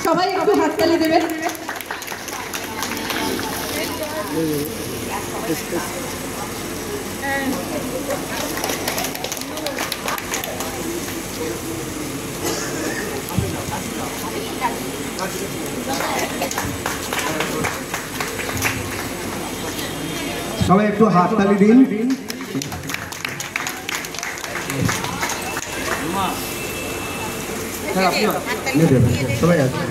সবাই একটু হাততালি দেবেন। সবাই একটু হাততালি দিন। সবাই আছে।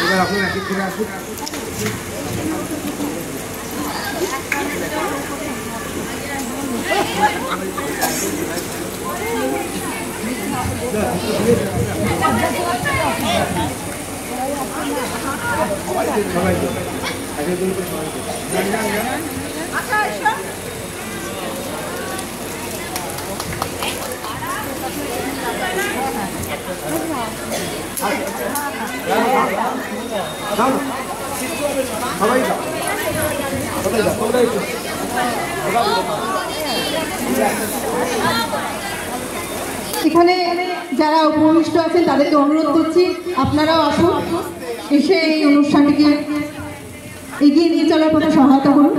এবার আপনি এক এক করে আসুন। এখানে যারা উপবিষ্ট আছেন তাদেরকে অনুরোধ করছি আপনারাও আসুন, এসে এই অনুষ্ঠানটিকে এগিয়ে নিয়ে চলার পথে সহায়তা করুন।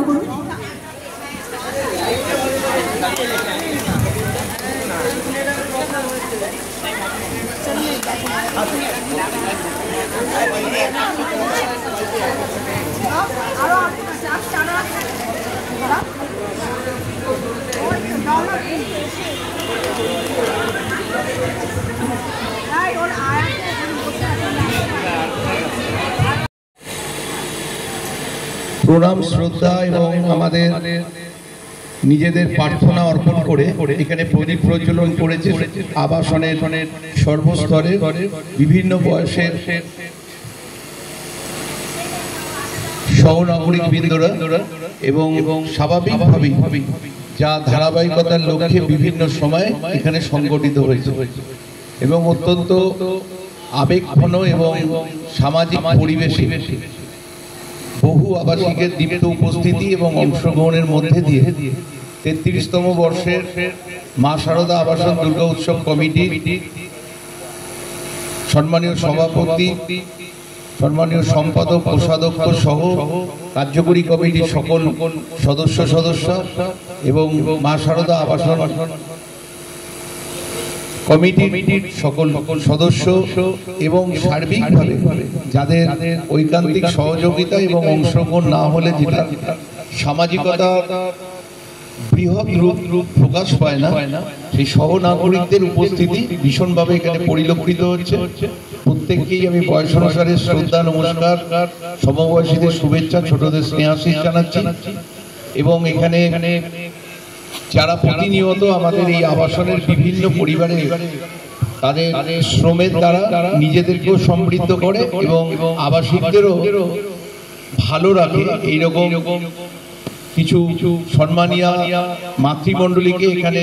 প্রণাম শ্রদ্ধা এবং আমাদের নিজেদের প্রার্থনা অর্পণ করে এখানে প্রদীপ প্রজ্বলন করেছে আবাসনের সর্বস্তরে বিভিন্ন বয়সের সহনাগরিক বৃন্দরা এবং স্বাভাবিকভাবেই যা ধারাবাহিকতার লক্ষ্যে বিভিন্ন সময় এখানে সংগঠিত হয়েছে এবং অত্যন্ত আবেগঘন এবং সামাজিক পরিবেশে বহু আবাসিকের দীপ্ত উপস্থিতি এবং অংশগ্রহণের মধ্যে দিয়ে ৩৩তম বর্ষের মা শারদা আবাসন দুর্গা উৎসব কমিটি সম্মানীয় সভাপতি, সম্মানীয় সম্পাদক, কোষাধ্যক্ষ সহ কার্যকরী কমিটির সকল সদস্য এবং মা শারদা আবাসন কমিটির সকল সদস্য এবং সার্বিকভাবে যাদের ঐকান্তিক সহযোগিতা এবং অংশগ্রহণ না হলে যেটা সামাজিকতা বৃহৎ রূপ প্রকাশ পায় না, সেই সহনাগরিকদের উপস্থিতি ভীষণভাবে এখানে পরিলক্ষিত হচ্ছে। প্রত্যেককেই আমি বয়স অনুসারে শ্রদ্ধা, নমস্কার, সমবয়সীদের শুভেচ্ছা, ছোটদের স্নেহাশীষ জানাচ্ছি এবং এখানে যারা প্রতিনিয়ত আমাদের এই আবাসনের বিভিন্ন পরিবারে তাদের শ্রমের দ্বারা নিজেদেরকেও সমৃদ্ধ করে এবং আবাসিকদেরও ভালো রাখে, এইরকম কিছু সম্মানীয় মাতৃমণ্ডলীকে এখানে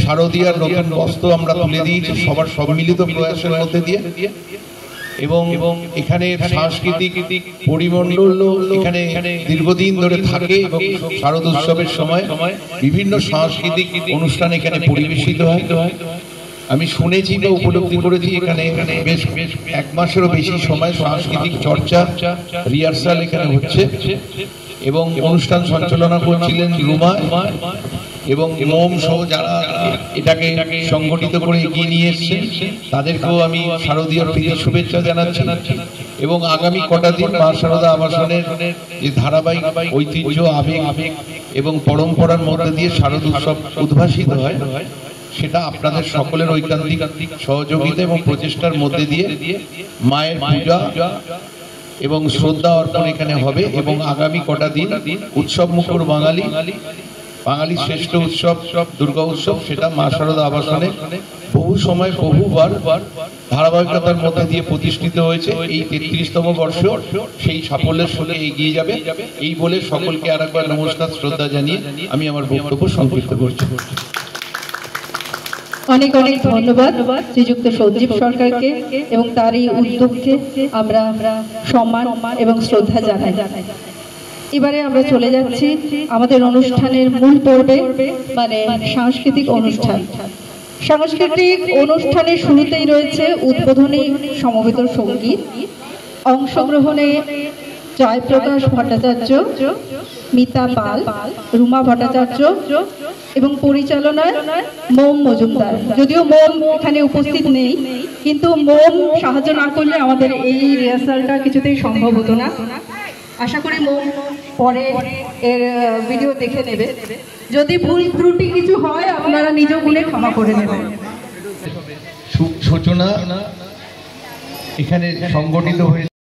শারদীয়ার নতুন বস্ত্র আমরা তুলে দিয়েছি সবার সম্মিলিত প্রয়াসের মধ্যে দিয়ে এবং এখানে সাংস্কৃতিক পরিমণ্ডল এখানে দীর্ঘদিন ধরে থাকে এবং শারদ উৎসবের সময় বিভিন্ন সাংস্কৃতিক অনুষ্ঠান এখানে পরিবেশিত হয়। আমি শুনেছি বা উপলব্ধি করেছি এখানে বেশ 1 মাসেরও বেশি সময় সাংস্কৃতিক চর্চা, রিহার্সাল এখানে হচ্ছে এবং অনুষ্ঠান সঞ্চালনা করছিলেন রুমা এবং মোম সহ যারা এটাকে সংগঠিত করে এগিয়ে নিয়ে এসেছেন তাদেরকেও আমি শারদীয়ার প্রীতি শুভেচ্ছা জানাচ্ছি এবং আগামী কটা দিন মা শারদা আবাসনের যে ধারাবাহিক ঐতিহ্য, আবেগ এবং পরম্পরার মধ্যে দিয়ে শারদ উৎসব উদ্ভাসিত হয় সেটা আপনাদের সকলের ঐকান্তিক সহযোগিতা এবং প্রচেষ্টার মধ্যে দিয়ে মায়ের পূজা এবং শ্রদ্ধা অর্পণ এখানে হবে এবং আগামী কটা দিন উৎসব মুখর বাঙালি বাঙালির শ্রেষ্ঠ উৎসব দুর্গা উৎসব, সেটা মা শারদা আবাসনে বহু সময় বহুবার ধারাবাহিকতার মধ্যে দিয়ে প্রতিষ্ঠিত হয়েছে। এই 33তম বর্ষ সেই সাফল্যের সঙ্গে এগিয়ে যাবে এই বলে সকলকে আরেকবার নমস্কার শ্রদ্ধা জানিয়ে আমি আমার বক্তব্য সংক্ষিপ্ত করছি। অনেক অনেক ধন্যবাদ শ্রীযুক্ত সঞ্জীব সরকারকে এবং তার এই উদ্যোগকে আমরা সম্মান এবং শ্রদ্ধা জানাই। এবারে আমরা চলে যাচ্ছি আমাদের অনুষ্ঠানের মূল পর্বে, মানে সাংস্কৃতিক অনুষ্ঠান। সাংস্কৃতিক অনুষ্ঠানের শুরুতেই রয়েছে উদ্বোধনী সমবেত সঙ্গীত। অংশগ্রহণে জয়প্রকাশ ভট্টাচার্য, মিতা পাল, রুমা ভট্টাচার্য এবং পরিচালনায় মোম মজুমদার। যদিও মোম এখানে উপস্থিত নেই, কিন্তু মোম সাহায্য না করলে আমাদের এই রিহার্সালটা কিছুতেই সম্ভব হতো না। আশা করি মোম পরে এর ভিডিও দেখে নেবে। যদি ভুল ত্রুটি কিছু হয় আপনারা নিজ গুণে ক্ষমা করে নেবেন। সূচনা এখানে সংগঠিত হয়েছে।